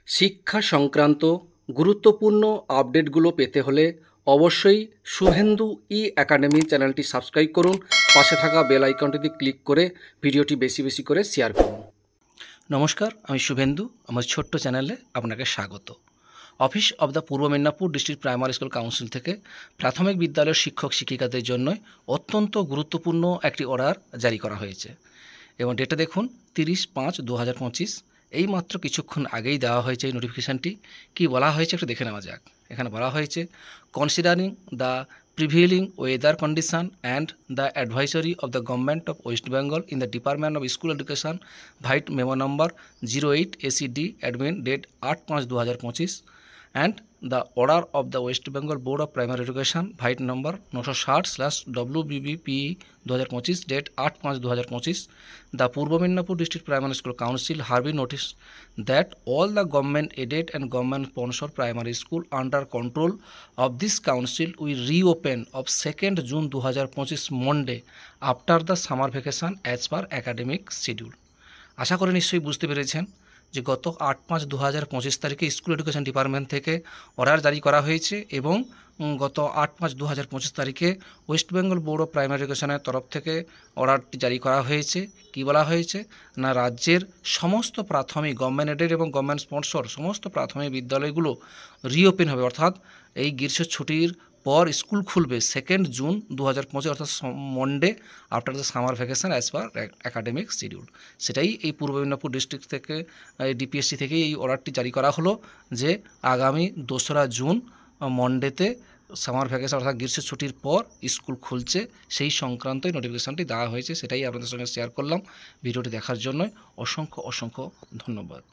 শিক্ষা সংক্রান্ত গুরুত্বপূর্ণ আপডেটগুলো পেতে হলে অবশ্যই শুভেন্দু একাডেমি চ্যানেলটি সাবস্ক্রাইব করুন। পাশে থাকা বেল আইকনটিতে ক্লিক করে ভিডিওটি বেশি বেশি করে শেয়ার করুন। নমস্কার, আমি শুভেন্দু। আমার ছোট্ট চ্যানেলে আপনাকে স্বাগত। Office of the Purba Medinipur district primary school council থেকে প্রাথমিক বিদ্যালয়ের শিক্ষক শিক্ষিকাদের জন্য অত্যন্ত গুরুত্বপূর্ণ একটি অর্ডার জারি করা হয়েছে এবং ডেটে দেখুন 30/5/2025। এই মাত্র কিছুক্ষণ আগেই দেওয়া হয়েছে এই নোটিফিকেশানটি। কি বলা হয়েছে একটু দেখে নেওয়া যাক। এখানে বলা হয়েছে, considering the prevailing weather condition and the advisory of the government of West Bengal in the department of school education vide memo number 08 ACD admin date 8/5/2025 and the order of the West Bengal Board of Primary Education vide number 960/WBBPE 2025 date 8/5/2025 the Purbo Medinipur District Primary School Council hereby notice that all the government aided and government sponsored primary school under control of this council will reopen of 2nd June 2025 Monday after the summer vacation as per academic schedule। আশা করি নিশ্চয়ই বুঝতে পেরেছেন যে গত 8/5/2025 তারিখে school education department থেকে order জারি করা হয়েছে এবং গত 8/5/2025 তারিখে West Bengal board of primary এডুকেশনের তরফ থেকে অর্ডারটি জারি করা হয়েছে। কি বলা হয়েছে না, রাজ্যের সমস্ত প্রাথমিক গভর্নমেন্ট এডেড এবং গভর্নমেন্ট স্পন্সর সমস্ত প্রাথমিক বিদ্যালয়গুলো রিওপেন হবে, অর্থাৎ এই গ্রীষ্ম ছুটির পর স্কুল খুলবে 2nd জুন 2025 অর্থাৎ Monday after the summer vacation as per academic schedule. সেটাই এই পূর্ব মেদিনীপুর ডিস্ট্রিক্ট থেকে ডিপিএসসি থেকে এই অর্ডারটি জারি করা হলো যে আগামী 2রা জুন মন্ডেতে সামার ভ্যাকেশন অর্থাৎ গ্রীষ্ম ছুটির পর স্কুল খুলছে, সেই সংক্রান্তই নোটিফিকেশানটি দেওয়া হয়েছে। সেটাই আপনাদের সঙ্গে শেয়ার করলাম। ভিডিওটি দেখার জন্য অসংখ্য অসংখ্য ধন্যবাদ।